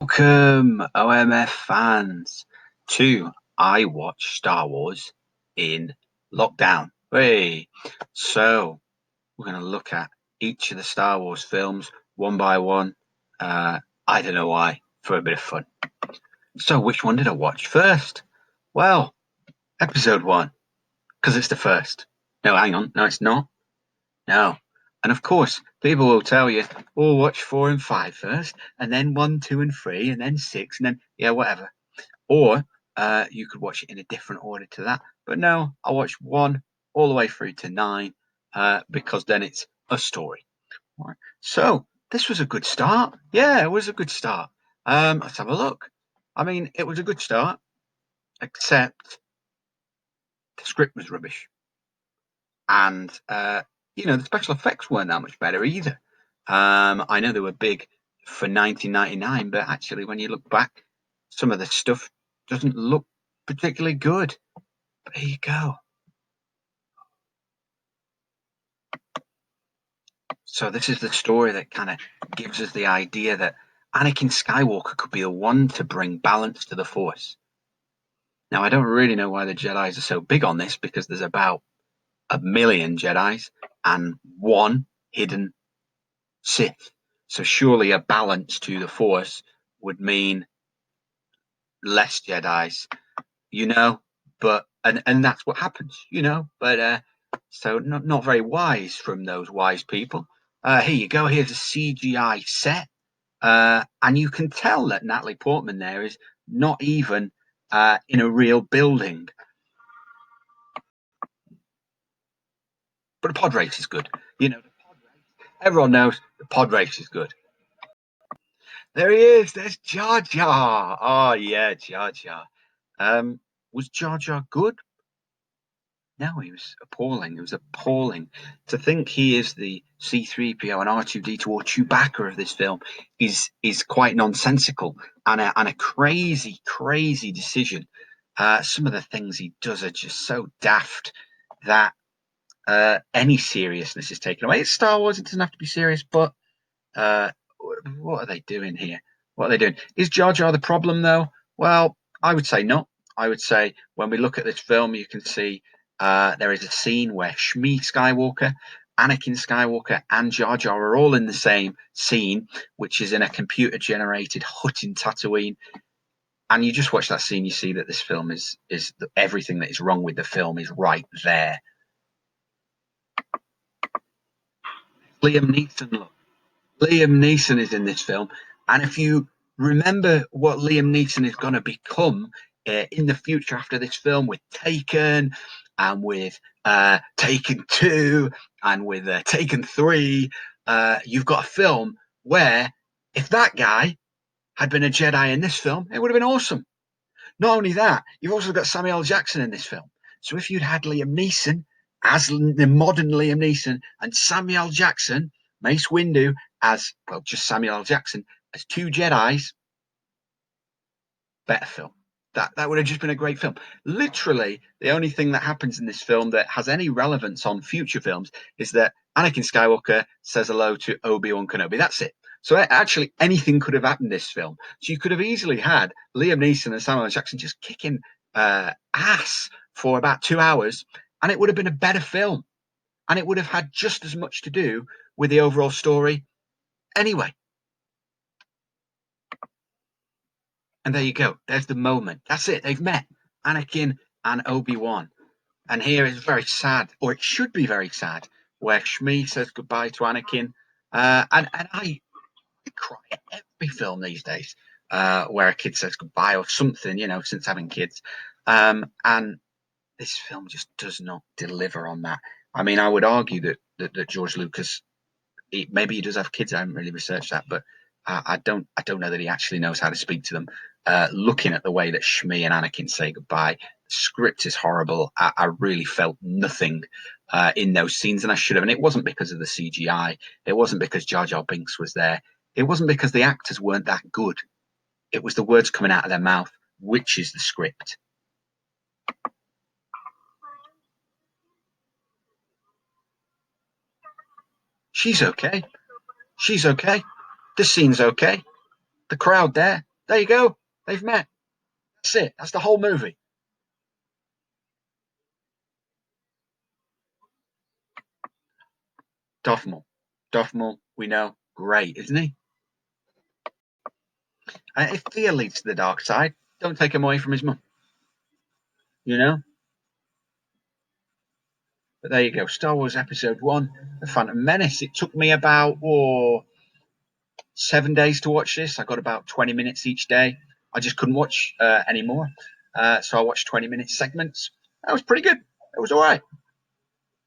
Welcome, OMF fans, to I Watch Star Wars in Lockdown. Hey, so we're going to look at each of the Star Wars films one by one. I don't know why, for a bit of fun. So, which one did I watch first? Well, Episode 1, because it's the first. No, hang on. No, it's not. No. And of course, people will tell you, oh, watch 4 and 5 first, and then 1, 2, and 3, and then 6, and then, yeah, whatever. Or you could watch it in a different order to that. But no, I watched 1 all the way through to 9 because then it's a story. Right. So this was a good start. Yeah, it was a good start. Let's have a look. I mean, it was a good start, except the script was rubbish. And the special effects weren't that much better either. I know they were big for 1999, but actually, when you look back, some of the stuff doesn't look particularly good. But here you go. So this is the story that kind of gives us the idea that Anakin Skywalker could be the one to bring balance to the Force. Now, I don't really know why the Jedi's are so big on this because there's about 1 million Jedi's and one hidden Sith. So surely a balance to the Force would mean less Jedi's, you know. But and that's what happens, you know. But so not very wise from those wise people. Here you go. Here's a CGI set, and you can tell that Natalie Portman there is not even in a real building. But the pod race is good, you know. Everyone knows the pod race is good. There he is. There's Jar Jar. Oh yeah, Jar Jar. Um, was Jar Jar good? No, he was appalling. It was appalling. To think he is the C3PO and R2D2 or Chewbacca of this film is quite nonsensical and a crazy, crazy decision. Some of the things he does are just so daft that any seriousness is taken away. It's Star Wars; it doesn't have to be serious. But uh, what are they doing here? What are they doing? Is Jar Jar the problem, though? Well, I would say not. I would say when we look at this film, you can see there is a scene where Shmi Skywalker, Anakin Skywalker, and Jar Jar are all in the same scene, which is in a computer-generated hut in Tatooine. And you just watch that scene, you see that this film is everything that is wrong with the film is right there. Liam Neeson, look. Liam Neeson is in this film, and if you remember what Liam Neeson is going to become in the future after this film, with Taken and with Taken 2 and with Taken 3, you've got a film where if that guy had been a Jedi in this film, it would have been awesome. Not only that, you've also got Samuel L. Jackson in this film. So if you'd had Liam Neeson as the modern Liam Neeson and Samuel L. Jackson, Mace Windu as, well, just Samuel L. Jackson as two Jedi's, better film. That would have just been a great film. Literally, the only thing that happens in this film that has any relevance on future films is that Anakin Skywalker says hello to Obi-Wan Kenobi. That's it. So actually, anything could have happened in this film. So you could have easily had Liam Neeson and Samuel L. Jackson just kicking ass for about 2 hours, and it would have been a better film, and it would have had just as much to do with the overall story anyway. And there you go. There's the moment. That's it. They've met, Anakin and Obi-Wan. And here is very sad, or it should be very sad, where Shmi says goodbye to Anakin. And I cry at every film these days where a kid says goodbye or something, you know, since having kids. And this film just does not deliver on that. I mean, I would argue that George Lucas, maybe he does have kids. I haven't really researched that, but I don't know that he actually knows how to speak to them. Looking at the way that Shmi and Anakin say goodbye, the script is horrible. I really felt nothing in those scenes, and I should have. And it wasn't because of the CGI. It wasn't because Jar Jar Binks was there. It wasn't because the actors weren't that good. It was the words coming out of their mouth, which is the script. She's okay. She's okay. The scene's okay. The crowd there, There you go. They've met. That's it. That's the whole movie. Darth Maul. Darth Maul, we know, great, isn't he? If Thea leads to the dark side, don't take him away from his mum. You know? But there you go. Star Wars Episode 1, The Phantom Menace. It took me about 7 days to watch this. I got about 20 minutes each day. I just couldn't watch anymore. So I watched 20-minute segments. That was pretty good. It was all right.